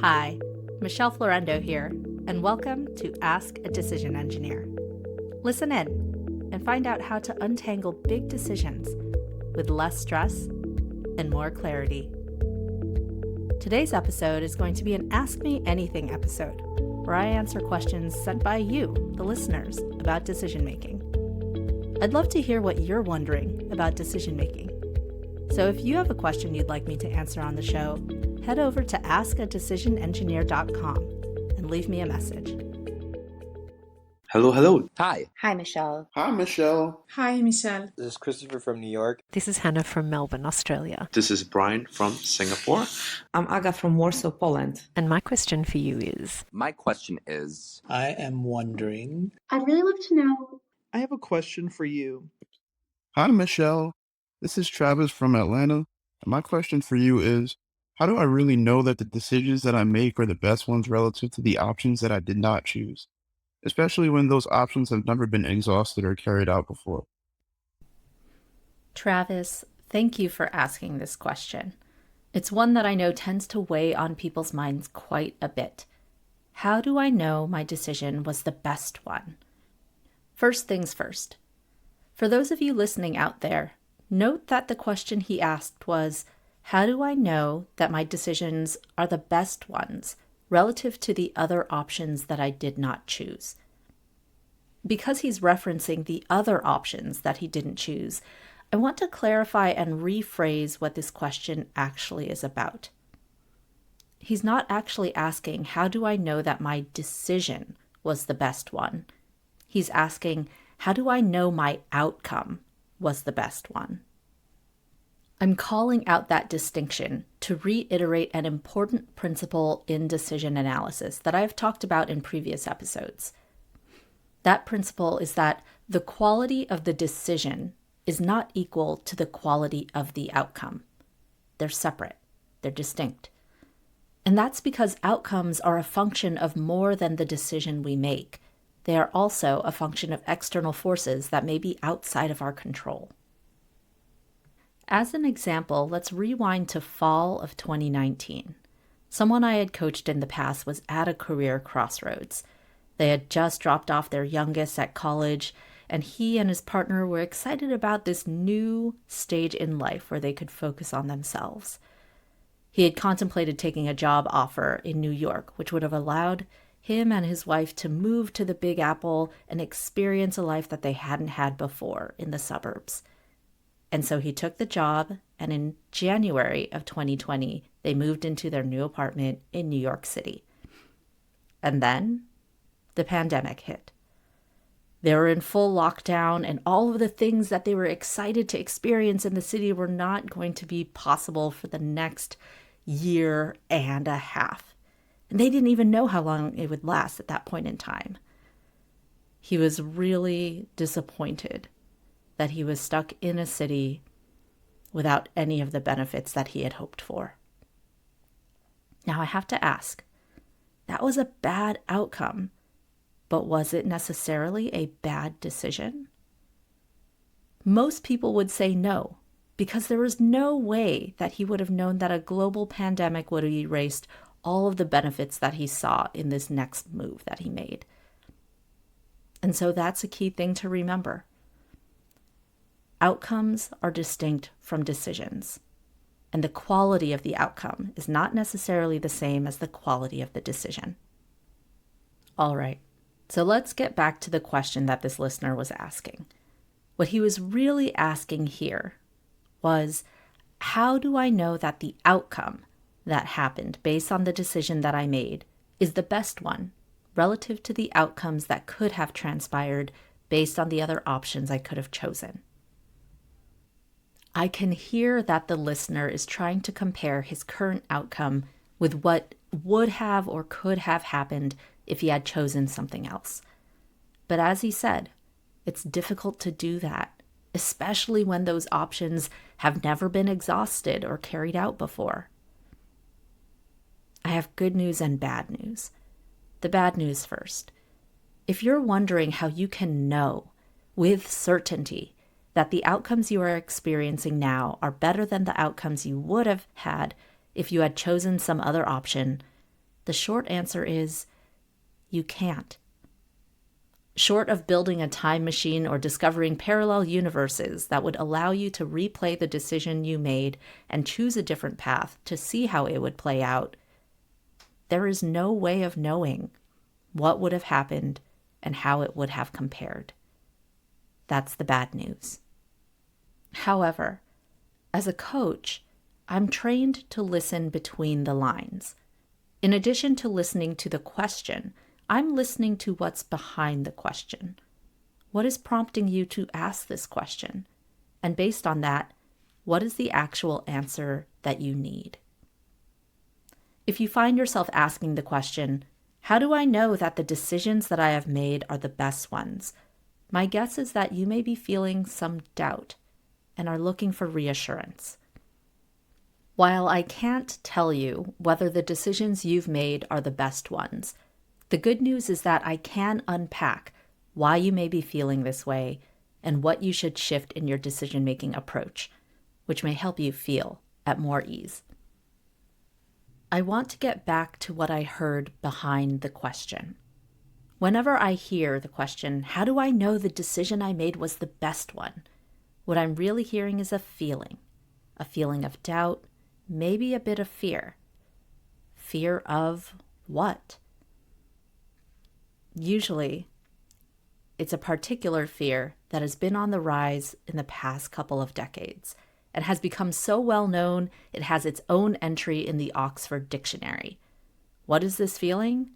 Hi, Michelle Florendo here, and welcome to Ask a Decision Engineer. Listen in and find out how to untangle big decisions with less stress and more clarity. Today's episode is going to be an Ask Me Anything episode, where I answer questions sent by you, the listeners, about decision making. I'd love to hear what you're wondering about decision making. So if you have a question you'd like me to answer on the show, head over to askadecisionengineer.com and leave me a message. Hello. Hi. Hi, Michelle. Hi, Michelle. Hi, Michelle. This is Christopher from New York. This is Hannah from Melbourne, Australia. This is Brian from Singapore. I'm Aga from Warsaw, Poland. And my question for you is... My question is... I am wondering... I'd really love to know... I have a question for you. Hi, Michelle. This is Travis from Atlanta. And my question for you is, how do I really know that the decisions that I make are the best ones relative to the options that I did not choose? Especially when those options have never been exhausted or carried out before. Travis, thank you for asking this question. It's one that I know tends to weigh on people's minds quite a bit. How do I know my decision was the best one? First things first. For those of you listening out there, note that the question he asked was, how do I know that my decisions are the best ones relative to the other options that I did not choose? Because he's referencing the other options that he didn't choose, I want to clarify and rephrase what this question actually is about. He's not actually asking, how do I know that my decision was the best one? He's asking, how do I know my outcome was the best one? I'm calling out that distinction to reiterate an important principle in decision analysis that I've talked about in previous episodes. That principle is that the quality of the decision is not equal to the quality of the outcome. They're separate. They're distinct. And that's because outcomes are a function of more than the decision we make. They are also a function of external forces that may be outside of our control. As an example, let's rewind to fall of 2019. Someone I had coached in the past was at a career crossroads. They had just dropped off their youngest at college, and he and his partner were excited about this new stage in life where they could focus on themselves. He had contemplated taking a job offer in New York, which would have allowed him and his wife to move to the Big Apple and experience a life that they hadn't had before in the suburbs. And so he took the job, and in January of 2020, they moved into their new apartment in New York City. And then the pandemic hit. They were in full lockdown, and all of the things that they were excited to experience in the city were not going to be possible for the next year and a half. And they didn't even know how long it would last at that point in time. He was really disappointed that he was stuck in a city without any of the benefits that he had hoped for. Now I have to ask, that was a bad outcome, but was it necessarily a bad decision? Most people would say no, because there was no way that he would have known that a global pandemic would have erased all of the benefits that he saw in this next move that he made. And so that's a key thing to remember. Outcomes are distinct from decisions, and the quality of the outcome is not necessarily the same as the quality of the decision. All right, so let's get back to the question that this listener was asking. What he was really asking here was, how do I know that the outcome that happened based on the decision that I made is the best one relative to the outcomes that could have transpired based on the other options I could have chosen? I can hear that the listener is trying to compare his current outcome with what would have or could have happened if he had chosen something else. But as he said, it's difficult to do that, especially when those options have never been exhausted or carried out before. I have good news and bad news. The bad news first. If you're wondering how you can know with certainty that the outcomes you are experiencing now are better than the outcomes you would have had if you had chosen some other option, The short answer is you can't. Short of building a time machine or discovering parallel universes that would allow you to replay the decision you made and choose a different path to see how it would play out, there is no way of knowing what would have happened and how it would have compared. That's the bad news. However, as a coach, I'm trained to listen between the lines. In addition to listening to the question, I'm listening to what's behind the question. What is prompting you to ask this question? And based on that, what is the actual answer that you need? If you find yourself asking the question, how do I know that the decisions that I have made are the best ones? My guess is that you may be feeling some doubt and are looking for reassurance. While I can't tell you whether the decisions you've made are the best ones, the good news is that I can unpack why you may be feeling this way and what you should shift in your decision-making approach, which may help you feel at more ease. I want to get back to what I heard behind the question. Whenever I hear the question, how do I know the decision I made was the best one? What I'm really hearing is a feeling of doubt, maybe a bit of fear. Fear of what? Usually, it's a particular fear that has been on the rise in the past couple of decades and has become so well known it has its own entry in the Oxford Dictionary. What is this feeling?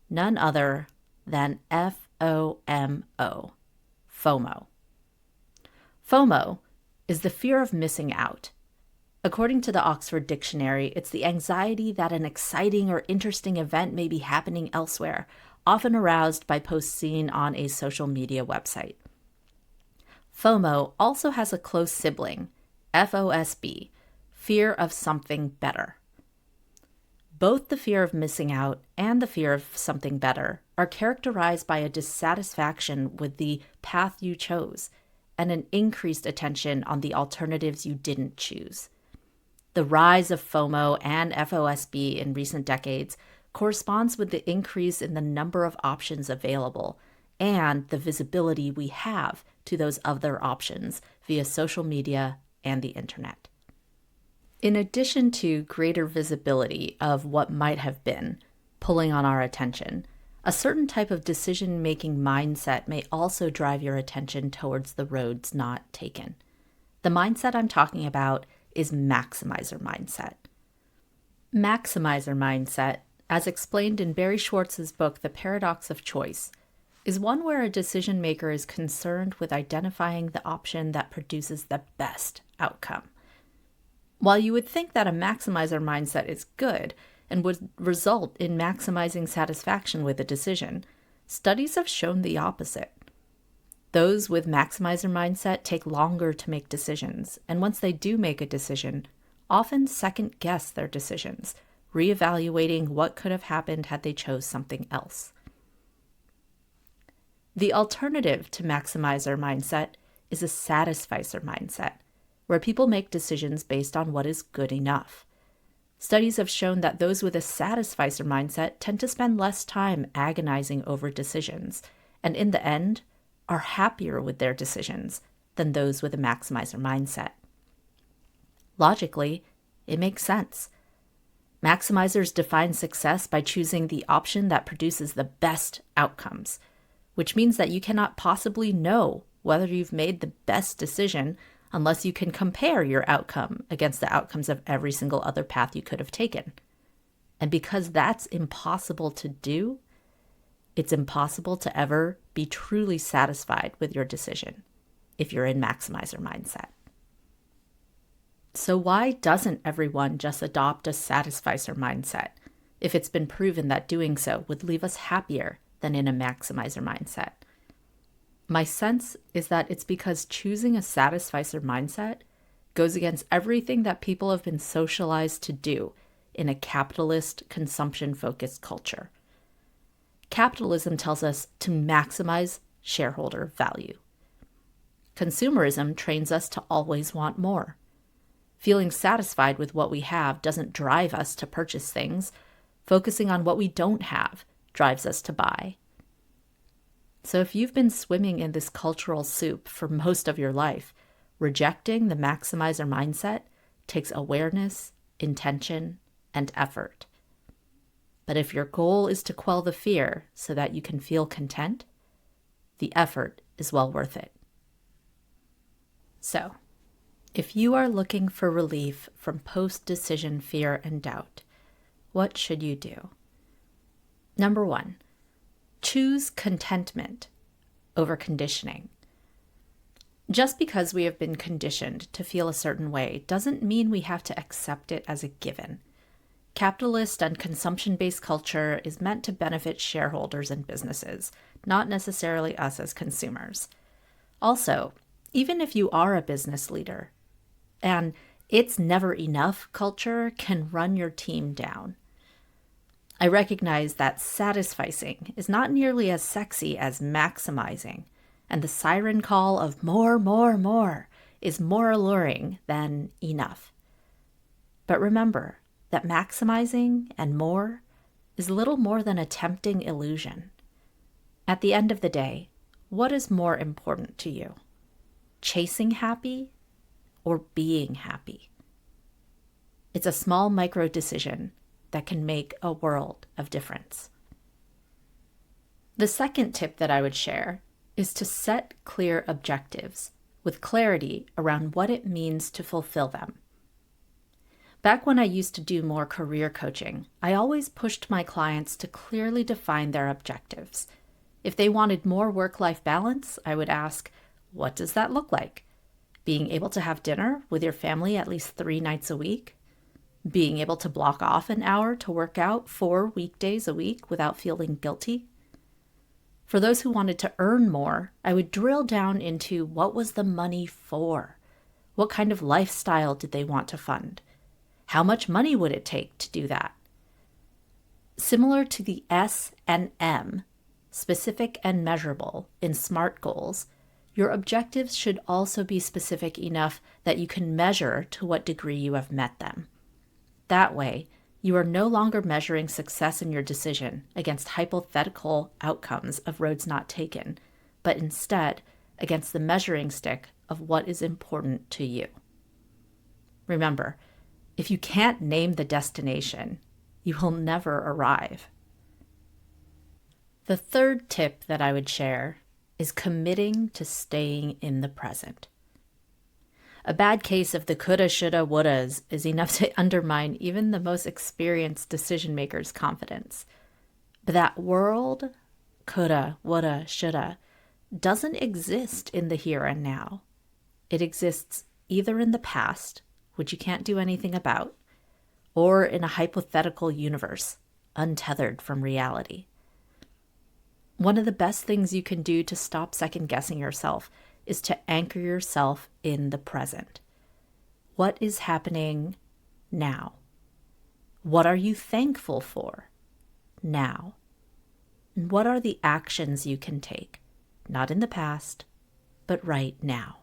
None other than FOMO, FOMO. FOMO is the fear of missing out. According to the Oxford Dictionary, it's the anxiety that an exciting or interesting event may be happening elsewhere, often aroused by posts seen on a social media website. FOMO also has a close sibling, FOSB, fear of something better. Both the fear of missing out and the fear of something better are characterized by a dissatisfaction with the path you chose and an increased attention on the alternatives you didn't choose. The rise of FOMO and FOSB in recent decades corresponds with the increase in the number of options available and the visibility we have to those other options via social media and the internet. In addition to greater visibility of what might have been pulling on our attention, a certain type of decision-making mindset may also drive your attention towards the roads not taken. The mindset I'm talking about is maximizer mindset. Maximizer mindset, as explained in Barry Schwartz's book, The Paradox of Choice, is one where a decision maker is concerned with identifying the option that produces the best outcome. While you would think that a maximizer mindset is good and would result in maximizing satisfaction with a decision, studies have shown the opposite. Those with maximizer mindset take longer to make decisions, and once they do make a decision, often second-guess their decisions, reevaluating what could have happened had they chose something else. The alternative to maximizer mindset is a satisficer mindset, where people make decisions based on what is good enough. Studies have shown that those with a satisficer mindset tend to spend less time agonizing over decisions, and in the end, are happier with their decisions than those with a maximizer mindset. Logically, it makes sense. Maximizers define success by choosing the option that produces the best outcomes, which means that you cannot possibly know whether you've made the best decision unless you can compare your outcome against the outcomes of every single other path you could have taken. And because that's impossible to do, it's impossible to ever be truly satisfied with your decision if you're in maximizer mindset. So why doesn't everyone just adopt a satisficer mindset if it's been proven that doing so would leave us happier than in a maximizer mindset? My sense is that it's because choosing a satisficer mindset goes against everything that people have been socialized to do in a capitalist, consumption-focused culture. Capitalism tells us to maximize shareholder value. Consumerism trains us to always want more. Feeling satisfied with what we have doesn't drive us to purchase things. Focusing on what we don't have drives us to buy. So if you've been swimming in this cultural soup for most of your life, rejecting the maximizer mindset takes awareness, intention, and effort. But if your goal is to quell the fear so that you can feel content, the effort is well worth it. So, if you are looking for relief from post-decision fear and doubt, what should you do? Number 1, choose contentment over conditioning. Just because we have been conditioned to feel a certain way doesn't mean we have to accept it as a given. Capitalist and consumption-based culture is meant to benefit shareholders and businesses, not necessarily us as consumers. Also, even if you are a business leader, and it's never enough culture can run your team down. I recognize that satisficing is not nearly as sexy as maximizing, and the siren call of more is more alluring than enough. But remember that maximizing and more is little more than a tempting illusion. At the end of the day, what is more important to you? Chasing happy or being happy? It's a small micro decision that can make a world of difference. The second tip that I would share is to set clear objectives with clarity around what it means to fulfill them. Back when I used to do more career coaching, I always pushed my clients to clearly define their objectives. If they wanted more work-life balance, I would ask, what does that look like? Being able to have dinner with your family at least 3 nights a week? Being able to block off an hour to work out 4 weekdays a week without feeling guilty? For those who wanted to earn more, I would drill down into what was the money for? What kind of lifestyle did they want to fund? How much money would it take to do that? Similar to the S and M, specific and measurable, in SMART goals, your objectives should also be specific enough that you can measure to what degree you have met them. That way, you are no longer measuring success in your decision against hypothetical outcomes of roads not taken, but instead against the measuring stick of what is important to you. Remember, if you can't name the destination, you will never arrive. The third tip that I would share is committing to staying in the present. A bad case of the coulda, shoulda, wouldas is enough to undermine even the most experienced decision maker's confidence. But that world, coulda, woulda, shoulda, doesn't exist in the here and now. It exists either in the past, which you can't do anything about, or in a hypothetical universe, untethered from reality. One of the best things you can do to stop second-guessing yourself is to anchor yourself in the present. What is happening now? What are you thankful for now? And what are the actions you can take, not in the past, but right now?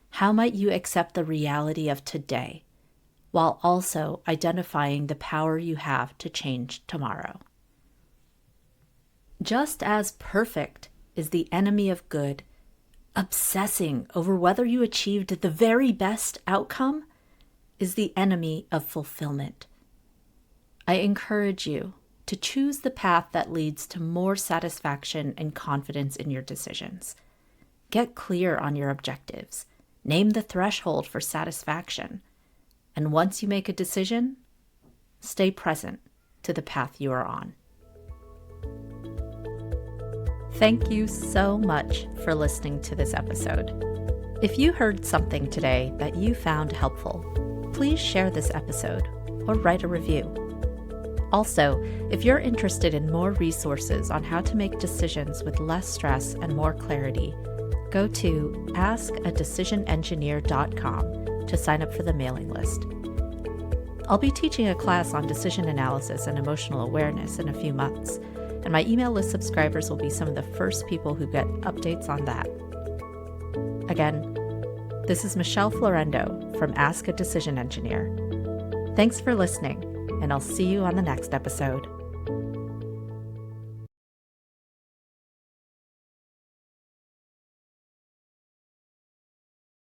How might you accept the reality of today while also identifying the power you have to change tomorrow? Just as perfect is the enemy of good, obsessing over whether you achieved the very best outcome is the enemy of fulfillment. I encourage you to choose the path that leads to more satisfaction and confidence in your decisions. Get clear on your objectives. Name the threshold for satisfaction. And once you make a decision, stay present to the path you are on. Thank you so much for listening to this episode. If you heard something today that you found helpful, please share this episode or write a review. Also, if you're interested in more resources on how to make decisions with less stress and more clarity, go to askadecisionengineer.com to sign up for the mailing list. I'll be teaching a class on decision analysis and emotional awareness in a few months, and my email list subscribers will be some of the first people who get updates on that. Again, this is Michelle Florendo from Ask a Decision Engineer. Thanks for listening, and I'll see you on the next episode.